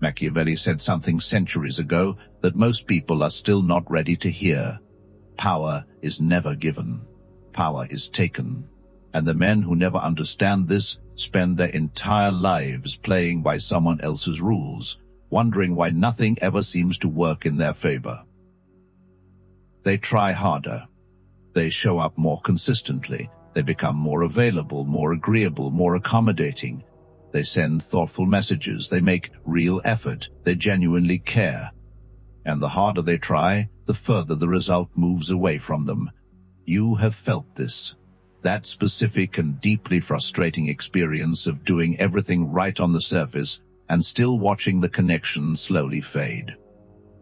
Machiavelli said something centuries ago that most people are still not ready to hear. Power is never given. Power is taken. And the men who never understand this spend their entire lives playing by someone else's rules, wondering why nothing ever seems to work in their favor. They try harder. They show up more consistently. They become more available, more agreeable, more accommodating. They send thoughtful messages. They make real effort. They genuinely care. And the harder they try, the further the result moves away from them. You have felt this. That specific and deeply frustrating experience of doing everything right on the surface and still watching the connection slowly fade.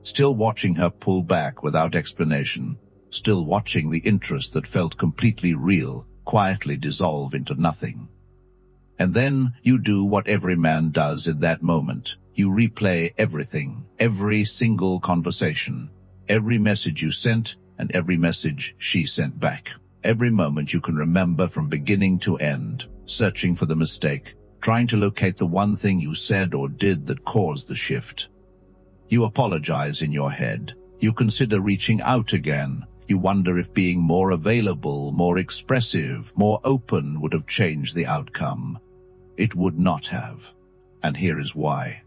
Still watching her pull back without explanation. Still watching the interest that felt completely real quietly dissolve into nothing. And then you do what every man does in that moment. You replay everything, every single conversation, every message you sent and every message she sent back. Every moment you can remember from beginning to end, searching for the mistake, trying to locate the one thing you said or did that caused the shift. You apologize in your head. You consider reaching out again. You wonder if being more available, more expressive, more open would have changed the outcome. It would not have. And here is why.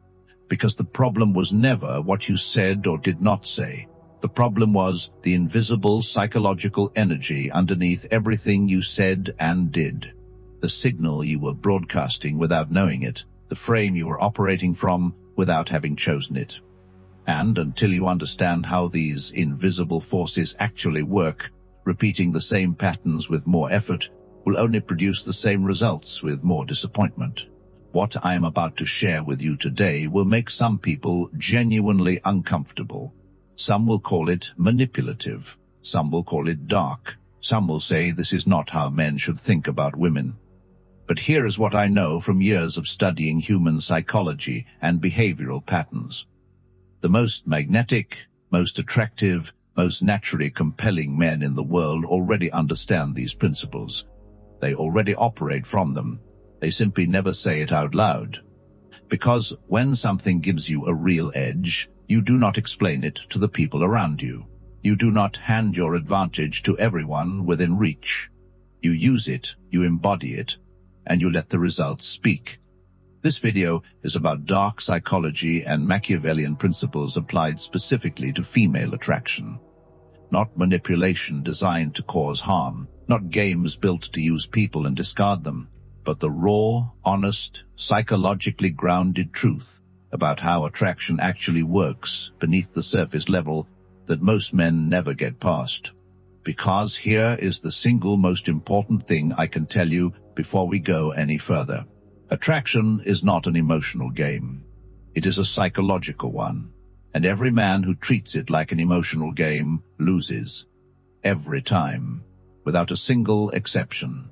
Because the problem was never what you said or did not say. The problem was the invisible psychological energy underneath everything you said and did. The signal you were broadcasting without knowing it. The frame you were operating from without having chosen it. And until you understand how these invisible forces actually work, repeating the same patterns with more effort will only produce the same results with more disappointment. What I am about to share with you today will make some people genuinely uncomfortable. Some will call it manipulative. Some will call it dark. Some will say this is not how men should think about women. But here is what I know from years of studying human psychology and behavioral patterns. The most magnetic, most attractive, most naturally compelling men in the world already understand these principles. They already operate from them. They simply never say it out loud. Because when something gives you a real edge, you do not explain it to the people around you. You do not hand your advantage to everyone within reach. You use it, you embody it, and you let the results speak. This video is about dark psychology and Machiavellian principles applied specifically to female attraction. Not manipulation designed to cause harm, not games built to use people and discard them, but the raw, honest, psychologically grounded truth about how attraction actually works beneath the surface level that most men never get past. Because here is the single most important thing I can tell you before we go any further. Attraction is not an emotional game. It is a psychological one, and every man who treats it like an emotional game loses. Every time, without a single exception.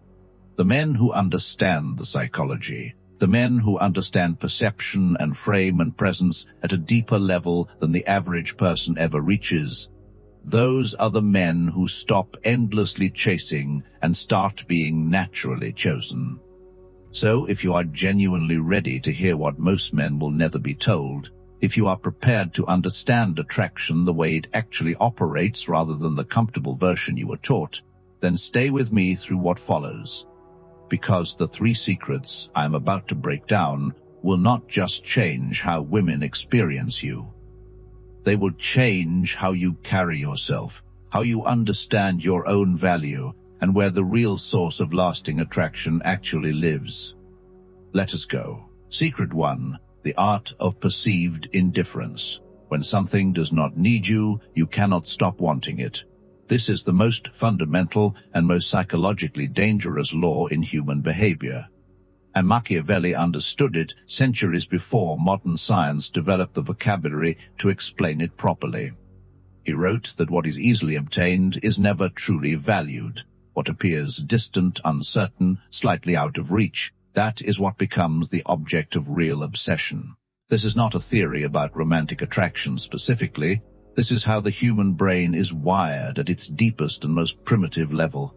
The men who understand the psychology, the men who understand perception and frame and presence at a deeper level than the average person ever reaches, those are the men who stop endlessly chasing and start being naturally chosen. So if you are genuinely ready to hear what most men will never be told, if you are prepared to understand attraction the way it actually operates rather than the comfortable version you were taught, then stay with me through what follows. Because the 3 secrets I am about to break down will not just change how women experience you. They will change how you carry yourself, how you understand your own value, and where the real source of lasting attraction actually lives. Let us go. Secret 1. The art of perceived indifference. When something does not need you, you cannot stop wanting it. This is the most fundamental and most psychologically dangerous law in human behavior. And Machiavelli understood it centuries before modern science developed the vocabulary to explain it properly. He wrote that what is easily obtained is never truly valued. What appears distant, uncertain, slightly out of reach, that is what becomes the object of real obsession. This is not a theory about romantic attraction specifically. This is how the human brain is wired at its deepest and most primitive level.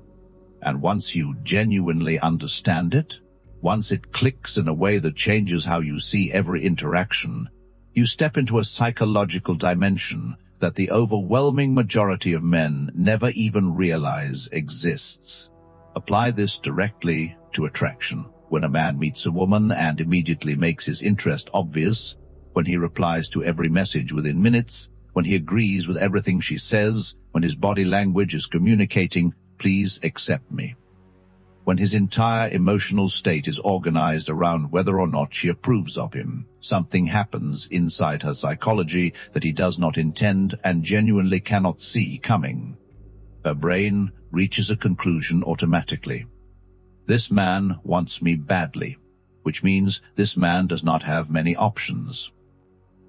And once you genuinely understand it, once it clicks in a way that changes how you see every interaction, You step into a psychological dimension that the overwhelming majority of men never even realize exists. Apply this directly to attraction. When a man meets a woman and immediately makes his interest obvious, when he replies to every message within minutes, when he agrees with everything she says, when his body language is communicating, "Please accept me." When his entire emotional state is organized around whether or not she approves of him, something happens inside her psychology that he does not intend and genuinely cannot see coming. Her brain reaches a conclusion automatically. This man wants me badly, which means this man does not have many options,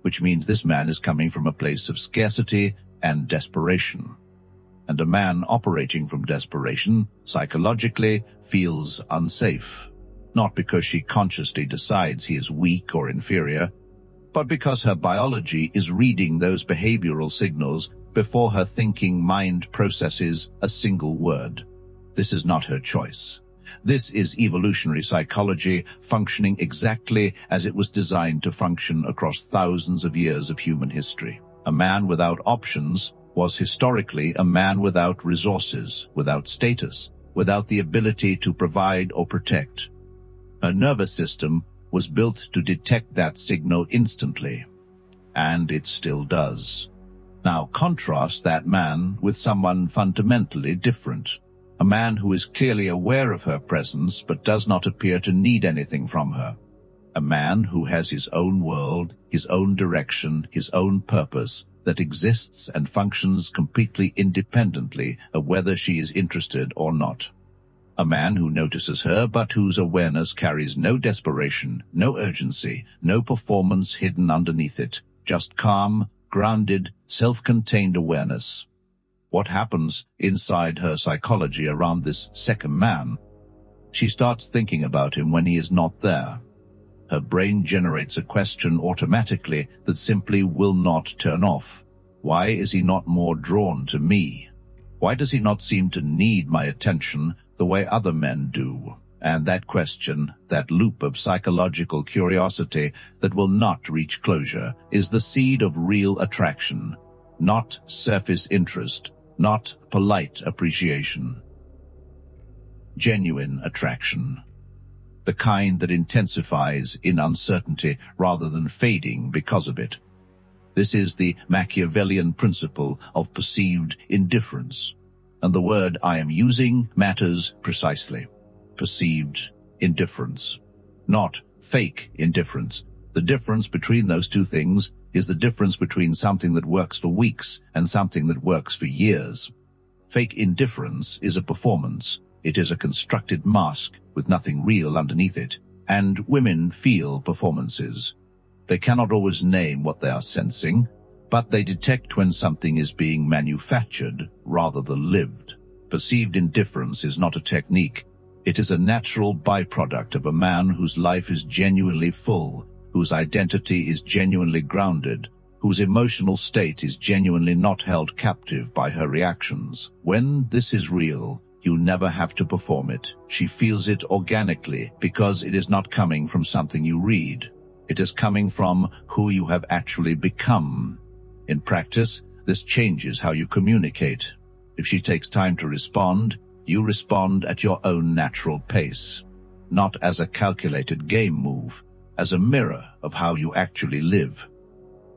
which means this man is coming from a place of scarcity and desperation. And a man operating from desperation, psychologically, feels unsafe, not because she consciously decides he is weak or inferior, but because her biology is reading those behavioral signals before her thinking mind processes a single word. This is not her choice. This is evolutionary psychology functioning exactly as it was designed to function across thousands of years of human history. A man without options was historically a man without resources, without status, without the ability to provide or protect. Her nervous system was built to detect that signal instantly, and it still does. Now contrast that man with someone fundamentally different, a man who is clearly aware of her presence but does not appear to need anything from her. A man who has his own world, his own direction, his own purpose, that exists and functions completely independently of whether she is interested or not. A man who notices her but whose awareness carries no desperation, no urgency, no performance hidden underneath it, just calm, grounded, self-contained awareness. What happens inside her psychology around this second man? She starts thinking about him when he is not there. Her brain generates a question automatically that simply will not turn off. Why is he not more drawn to me? Why does he not seem to need my attention the way other men do? And that question, that loop of psychological curiosity that will not reach closure, is the seed of real attraction, not surface interest, not polite appreciation. Genuine attraction. The kind that intensifies in uncertainty rather than fading because of it. This is the Machiavellian principle of perceived indifference, and the word I am using matters precisely. Perceived indifference, not fake indifference. The difference between those two things is the difference between something that works for weeks and something that works for years. Fake indifference is a performance. It is a constructed mask with nothing real underneath it, and women feel performances. They cannot always name what they are sensing, but they detect when something is being manufactured rather than lived. Perceived indifference is not a technique. It is a natural byproduct of a man whose life is genuinely full, whose identity is genuinely grounded, whose emotional state is genuinely not held captive by her reactions. When this is real, you never have to perform it. She feels it organically because it is not coming from something you read. It is coming from who you have actually become. In practice, this changes how you communicate. If she takes time to respond, you respond at your own natural pace, not as a calculated game move, as a mirror of how you actually live.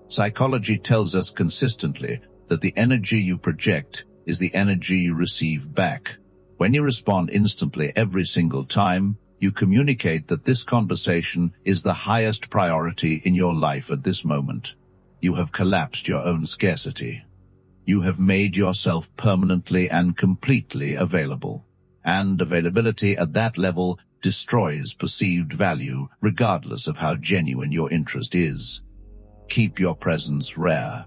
Psychology tells us consistently that the energy you project is the energy you receive back. When you respond instantly every single time, you communicate that this conversation is the highest priority in your life at this moment. You have collapsed your own scarcity. You have made yourself permanently and completely available. And availability at that level destroys perceived value, regardless of how genuine your interest is. Keep your presence rare.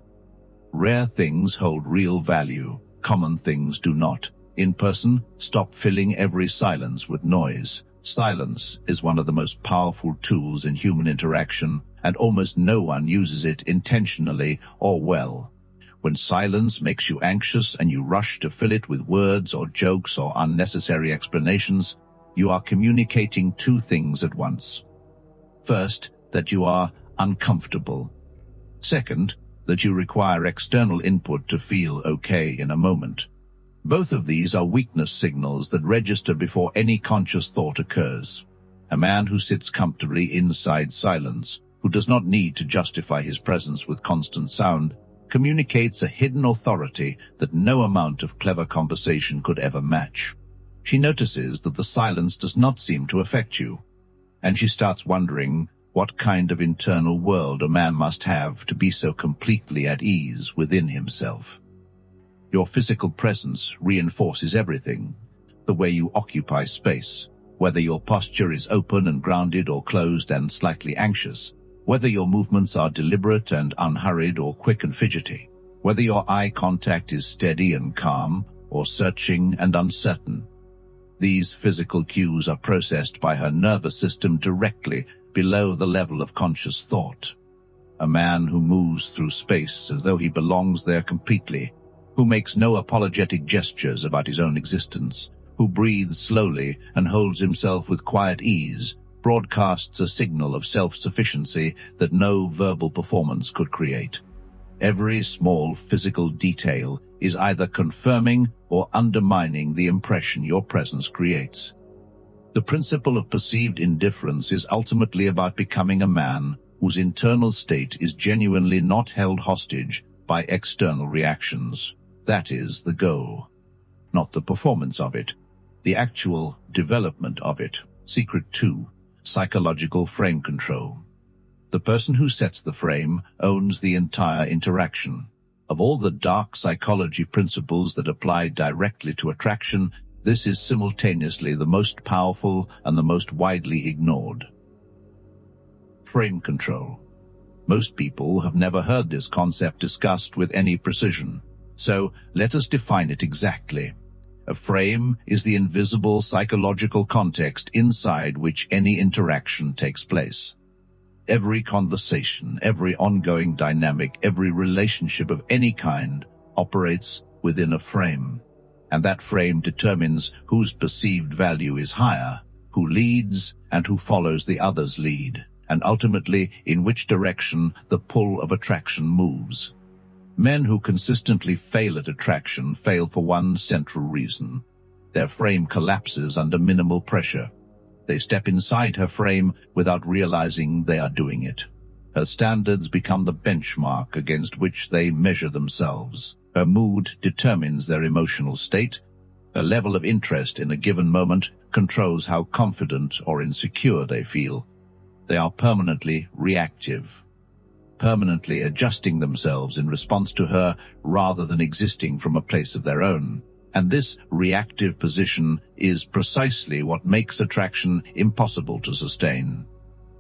Rare things hold real value. Common things do not. In person, stop filling every silence with noise. Silence is one of the most powerful tools in human interaction, and almost no one uses it intentionally or well. When silence makes you anxious and you rush to fill it with words or jokes or unnecessary explanations, you are communicating two things at once. First, that you are uncomfortable. Second, that you require external input to feel okay in a moment. Both of these are weakness signals that register before any conscious thought occurs. A man who sits comfortably inside silence, who does not need to justify his presence with constant sound, communicates a hidden authority that no amount of clever conversation could ever match. She notices that the silence does not seem to affect you, and she starts wondering what kind of internal world a man must have to be so completely at ease within himself. Your physical presence reinforces everything: the way you occupy space, whether your posture is open and grounded or closed and slightly anxious, whether your movements are deliberate and unhurried or quick and fidgety, whether your eye contact is steady and calm or searching and uncertain. These physical cues are processed by her nervous system directly below the level of conscious thought. A man who moves through space as though he belongs there completely, who makes no apologetic gestures about his own existence, who breathes slowly and holds himself with quiet ease, broadcasts a signal of self-sufficiency that no verbal performance could create. Every small physical detail is either confirming or undermining the impression your presence creates. The principle of perceived indifference is ultimately about becoming a man whose internal state is genuinely not held hostage by external reactions. That is the goal. Not the performance of it, the actual development of it. Secret 2. Psychological frame control. The person who sets the frame owns the entire interaction. Of all the dark psychology principles that apply directly to attraction, this is simultaneously the most powerful and the most widely ignored. Frame control. Most people have never heard this concept discussed with any precision, so let us define it exactly. A frame is the invisible psychological context inside which any interaction takes place. Every conversation, every ongoing dynamic, every relationship of any kind operates within a frame, and that frame determines whose perceived value is higher, who leads and who follows the other's lead, and ultimately in which direction the pull of attraction moves. Men who consistently fail at attraction fail for one central reason. Their frame collapses under minimal pressure. They step inside her frame without realizing they are doing it. Her standards become the benchmark against which they measure themselves. Her mood determines their emotional state. Her level of interest in a given moment controls how confident or insecure they feel. They are permanently reactive, permanently adjusting themselves in response to her rather than existing from a place of their own. And this reactive position is precisely what makes attraction impossible to sustain.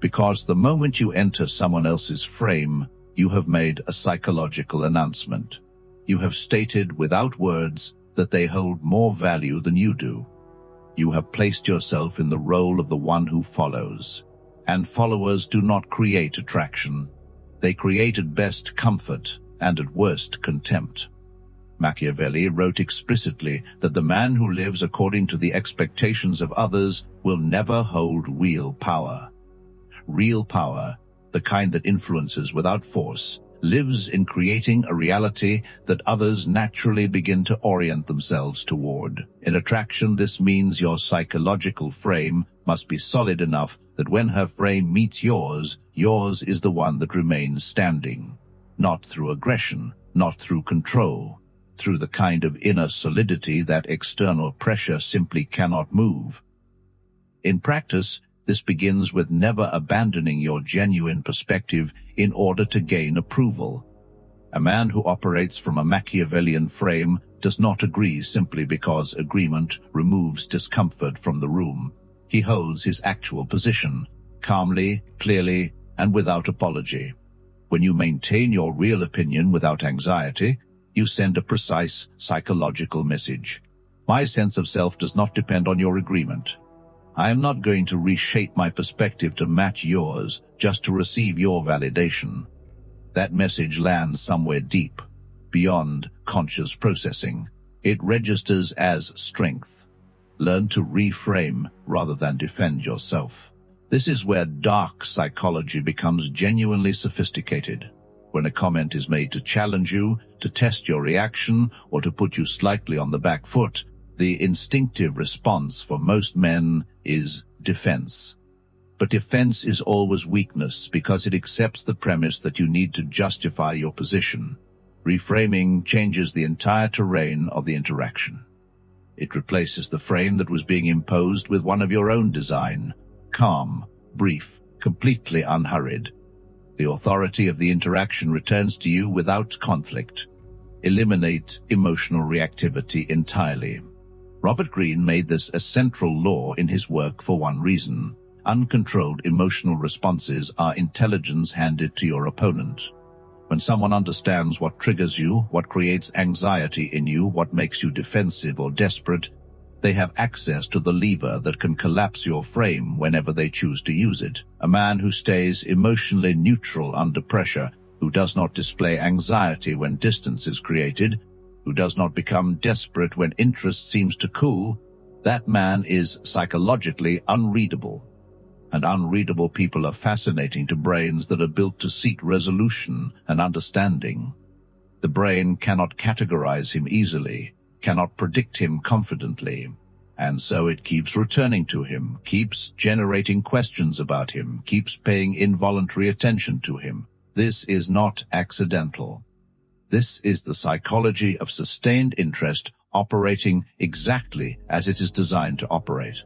Because the moment you enter someone else's frame, you have made a psychological announcement. You have stated without words that they hold more value than you do. You have placed yourself in the role of the one who follows. And followers do not create attraction. They create at best comfort and at worst contempt. Machiavelli wrote explicitly that the man who lives according to the expectations of others will never hold real power. Real power, the kind that influences without force, lives in creating a reality that others naturally begin to orient themselves toward. In attraction, this means your psychological frame must be solid enough that when her frame meets yours is the one that remains standing. Not through aggression, not through control, through the kind of inner solidity that external pressure simply cannot move. In practice, this begins with never abandoning your genuine perspective in order to gain approval. A man who operates from a Machiavellian frame does not agree simply because agreement removes discomfort from the room. He holds his actual position, calmly, clearly, and without apology. When you maintain your real opinion without anxiety, you send a precise psychological message. My sense of self does not depend on your agreement. I am not going to reshape my perspective to match yours just to receive your validation. That message lands somewhere deep, beyond conscious processing. It registers as strength. Learn to reframe rather than defend yourself. This is where dark psychology becomes genuinely sophisticated. When a comment is made to challenge you, to test your reaction, or to put you slightly on the back foot, the instinctive response for most men is defense. But defense is always weakness because it accepts the premise that you need to justify your position. Reframing changes the entire terrain of the interaction. It replaces the frame that was being imposed with one of your own design, calm, brief, completely unhurried. The authority of the interaction returns to you without conflict. Eliminate emotional reactivity entirely. Robert Greene made this a central law in his work for one reason. Uncontrolled emotional responses are intelligence handed to your opponent. When someone understands what triggers you, what creates anxiety in you, what makes you defensive or desperate, they have access to the lever that can collapse your frame whenever they choose to use it. A man who stays emotionally neutral under pressure, who does not display anxiety when distance is created, who does not become desperate when interest seems to cool, that man is psychologically unreadable. And unreadable people are fascinating to brains that are built to seek resolution and understanding. The brain cannot categorize him easily, cannot predict him confidently, and so it keeps returning to him, keeps generating questions about him, keeps paying involuntary attention to him. This is not accidental. This is the psychology of sustained interest operating exactly as it is designed to operate.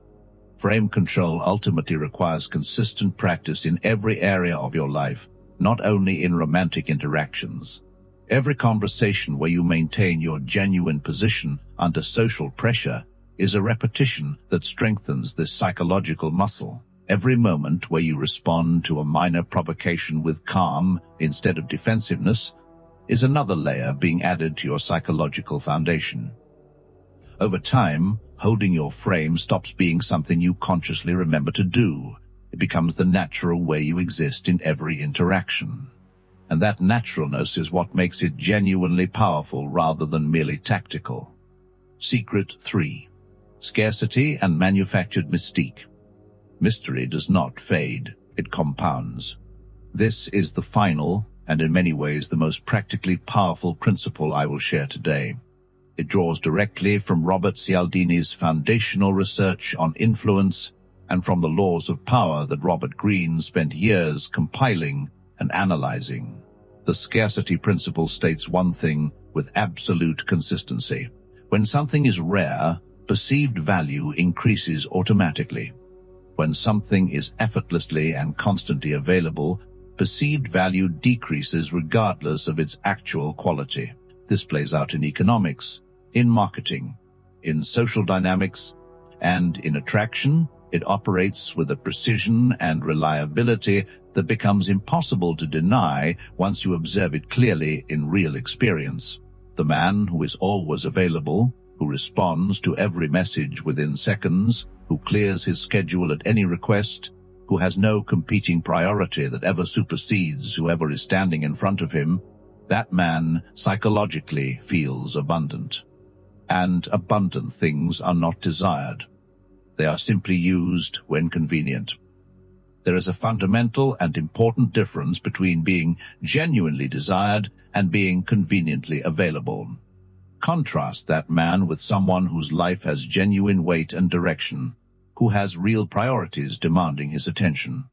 Frame control ultimately requires consistent practice in every area of your life, not only in romantic interactions. Every conversation where you maintain your genuine position under social pressure is a repetition that strengthens this psychological muscle. Every moment where you respond to a minor provocation with calm instead of defensiveness is another layer being added to your psychological foundation. Over time, holding your frame stops being something you consciously remember to do. It becomes the natural way you exist in every interaction. And that naturalness is what makes it genuinely powerful rather than merely tactical. Secret 3. Scarcity and manufactured mystique. Mystery does not fade, it compounds. This is the final, and in many ways the most practically powerful principle I will share today. It draws directly from Robert Cialdini's foundational research on influence and from the laws of power that Robert Greene spent years compiling and analyzing. The scarcity principle states one thing with absolute consistency. When something is rare, perceived value increases automatically. When something is effortlessly and constantly available, perceived value decreases regardless of its actual quality. This plays out in economics, in marketing, in social dynamics, and in attraction. It operates with a precision and reliability that becomes impossible to deny once you observe it clearly in real experience. The man who is always available, who responds to every message within seconds, who clears his schedule at any request, who has no competing priority that ever supersedes whoever is standing in front of him, that man psychologically feels abundant. And abundant things are not desired. They are simply used when convenient. There is a fundamental and important difference between being genuinely desired and being conveniently available. Contrast that man with someone whose life has genuine weight and direction, who has real priorities demanding his attention,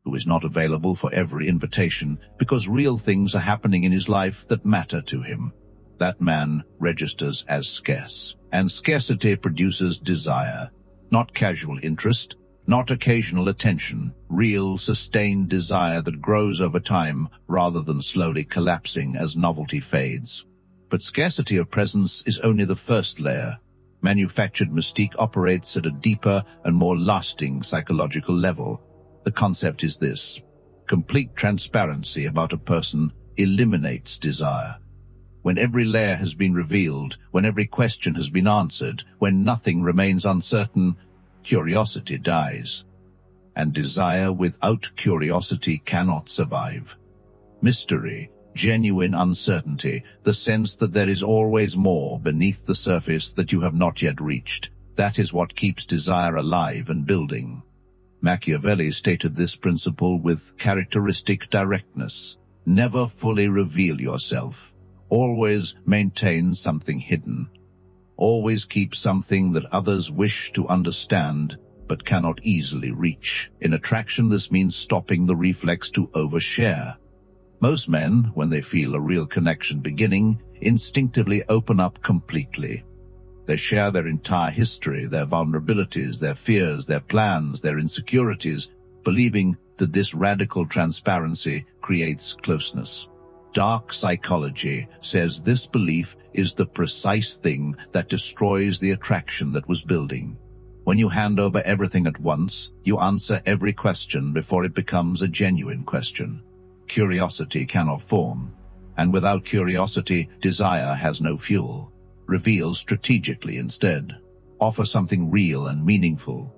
who is not available for every invitation because real things are happening in his life that matter to him. That man registers as scarce, and scarcity produces desire. Not casual interest, not occasional attention, real, sustained desire that grows over time rather than slowly collapsing as novelty fades. But scarcity of presence is only the first layer. Manufactured mystique operates at a deeper and more lasting psychological level. The concept is this: complete transparency about a person eliminates desire. When every layer has been revealed, when every question has been answered, when nothing remains uncertain, curiosity dies. And desire without curiosity cannot survive. Mystery, genuine uncertainty, the sense that there is always more beneath the surface that you have not yet reached, that is what keeps desire alive and building. Machiavelli stated this principle with characteristic directness. Never fully reveal yourself. Always maintain something hidden. Always keep something that others wish to understand but cannot easily reach. In attraction, this means stopping the reflex to overshare. Most men, when they feel a real connection beginning, instinctively open up completely. They share their entire history, their vulnerabilities, their fears, their plans, their insecurities, believing that this radical transparency creates closeness. Dark psychology says this belief is the precise thing that destroys the attraction that was building. When you hand over everything at once, you answer every question before it becomes a genuine question. Curiosity cannot form, and without curiosity, desire has no fuel. Reveal strategically instead. Offer something real and meaningful.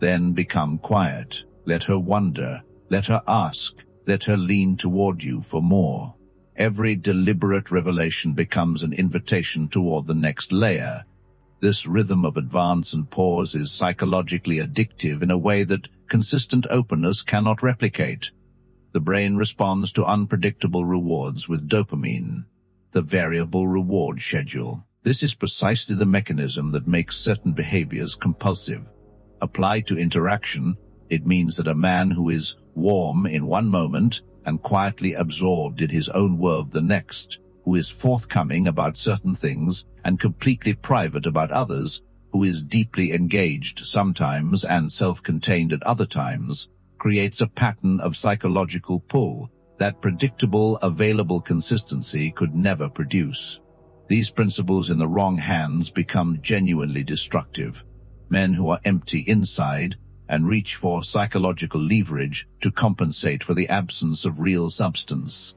Then become quiet. Let her wonder. Let her ask. Let her lean toward you for more. Every deliberate revelation becomes an invitation toward the next layer. This rhythm of advance and pause is psychologically addictive in a way that consistent openness cannot replicate. The brain responds to unpredictable rewards with dopamine, the variable reward schedule. This is precisely the mechanism that makes certain behaviors compulsive. Applied to interaction, it means that a man who is warm in one moment and quietly absorbed in his own world the next, who is forthcoming about certain things and completely private about others, who is deeply engaged sometimes and self-contained at other times, creates a pattern of psychological pull that predictable, available consistency could never produce. These principles in the wrong hands become genuinely destructive. Men who are empty inside and reach for psychological leverage to compensate for the absence of real substance.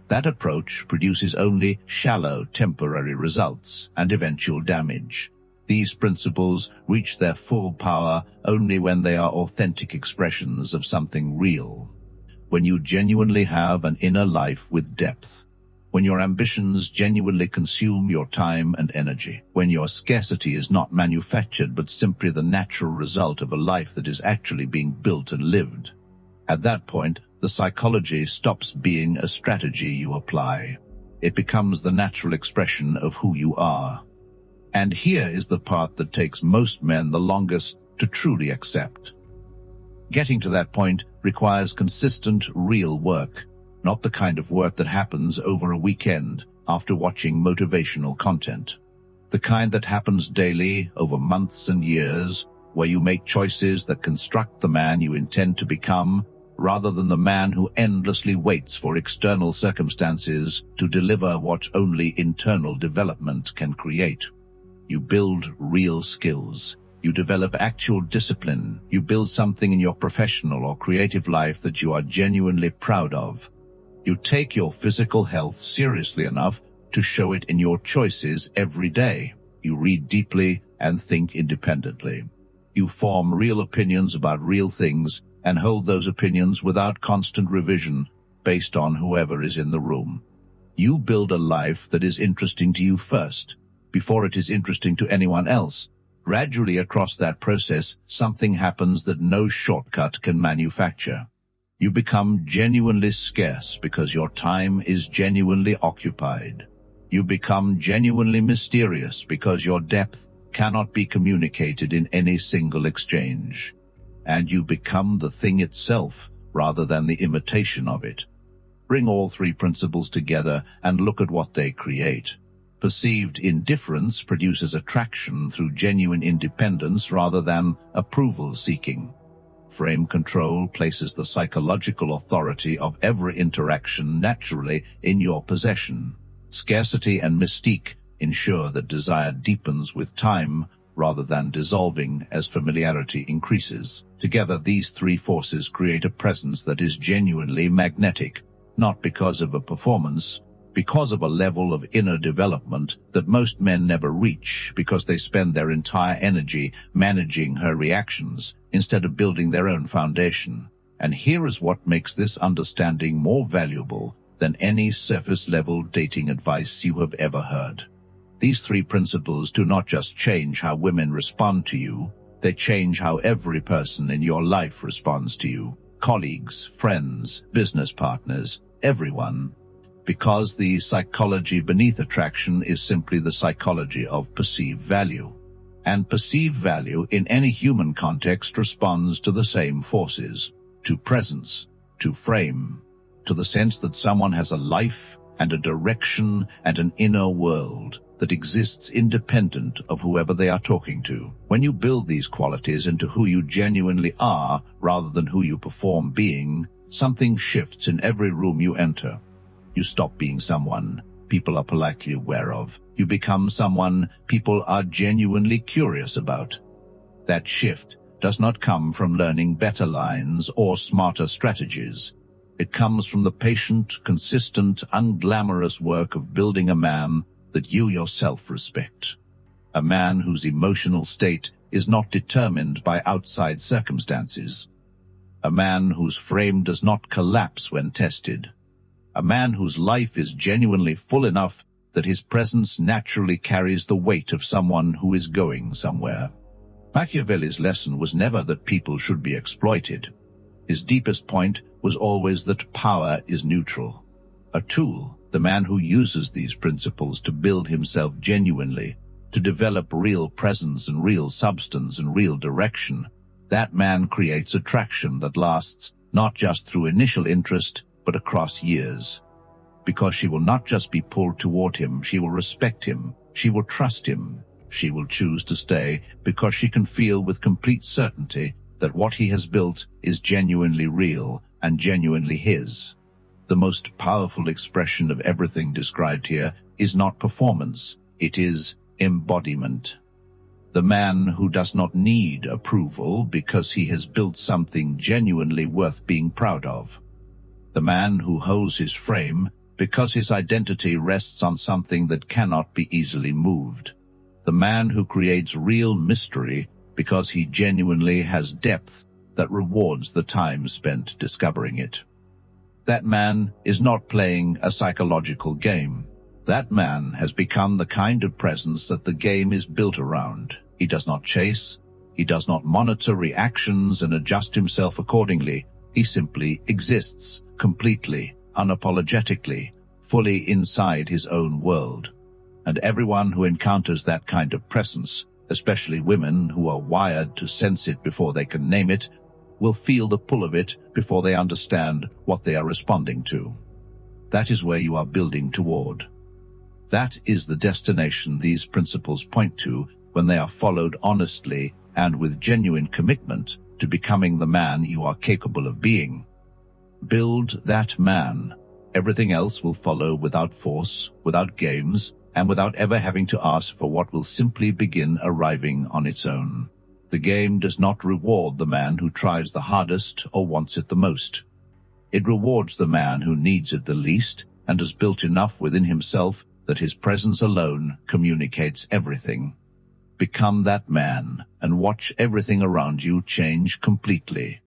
That approach produces only shallow, temporary results and eventual damage. These principles reach their full power only when they are authentic expressions of something real. When you genuinely have an inner life with depth. When your ambitions genuinely consume your time and energy. When your scarcity is not manufactured but simply the natural result of a life that is actually being built and lived. At that point, the psychology stops being a strategy you apply. It becomes the natural expression of who you are. And here is the part that takes most men the longest to truly accept. Getting to that point requires consistent, real work, not the kind of work that happens over a weekend after watching motivational content. The kind that happens daily, over months and years, where you make choices that construct the man you intend to become, rather than the man who endlessly waits for external circumstances to deliver what only internal development can create. You build real skills. You develop actual discipline. You build something in your professional or creative life that you are genuinely proud of. You take your physical health seriously enough to show it in your choices every day. You read deeply and think independently. You form real opinions about real things and hold those opinions without constant revision based on whoever is in the room. You build a life that is interesting to you first, before it is interesting to anyone else. Gradually across that process, something happens that no shortcut can manufacture. You become genuinely scarce because your time is genuinely occupied. You become genuinely mysterious because your depth cannot be communicated in any single exchange. And you become the thing itself rather than the imitation of it. Bring all three principles together and look at what they create. Perceived indifference produces attraction through genuine independence rather than approval-seeking. Frame control places the psychological authority of every interaction naturally in your possession. Scarcity and mystique ensure that desire deepens with time rather than dissolving as familiarity increases. Together, these three forces create a presence that is genuinely magnetic, not because of a performance, because of a level of inner development that most men never reach because they spend their entire energy managing her reactions instead of building their own foundation. And here is what makes this understanding more valuable than any surface-level dating advice you have ever heard. These three principles do not just change how women respond to you, they change how every person in your life responds to you. Colleagues, friends, business partners, everyone, because the psychology beneath attraction is simply the psychology of perceived value. And perceived value in any human context responds to the same forces, to presence, to frame, to the sense that someone has a life and a direction and an inner world that exists independent of whoever they are talking to. When you build these qualities into who you genuinely are rather than who you perform being, something shifts in every room you enter. You stop being someone people are politely aware of. You become someone people are genuinely curious about. That shift does not come from learning better lines or smarter strategies. It comes from the patient, consistent, unglamorous work of building a man that you yourself respect. A man whose emotional state is not determined by outside circumstances. A man whose frame does not collapse when tested. A man whose life is genuinely full enough that his presence naturally carries the weight of someone who is going somewhere. Machiavelli's lesson was never that people should be exploited. His deepest point was always that power is neutral. A tool, the man who uses these principles to build himself genuinely, to develop real presence and real substance and real direction, that man creates attraction that lasts not just through initial interest, but across years. Because she will not just be pulled toward him, she will respect him, she will trust him, she will choose to stay because she can feel with complete certainty that what he has built is genuinely real and genuinely his. The most powerful expression of everything described here is not performance, it is embodiment. The man who does not need approval because he has built something genuinely worth being proud of. The man who holds his frame because his identity rests on something that cannot be easily moved. The man who creates real mystery because he genuinely has depth that rewards the time spent discovering it. That man is not playing a psychological game. That man has become the kind of presence that the game is built around. He does not chase, he does not monitor reactions and adjust himself accordingly. He simply exists, completely, unapologetically, fully inside his own world. And everyone who encounters that kind of presence, especially women who are wired to sense it before they can name it, will feel the pull of it before they understand what they are responding to. That is where you are building toward. That is the destination these principles point to when they are followed honestly and with genuine commitment to becoming the man you are capable of being. Build that man. Everything else will follow without force, without games, and without ever having to ask for what will simply begin arriving on its own. The game does not reward the man who tries the hardest or wants it the most. It rewards the man who needs it the least and has built enough within himself that his presence alone communicates everything. Become that man and watch everything around you change completely.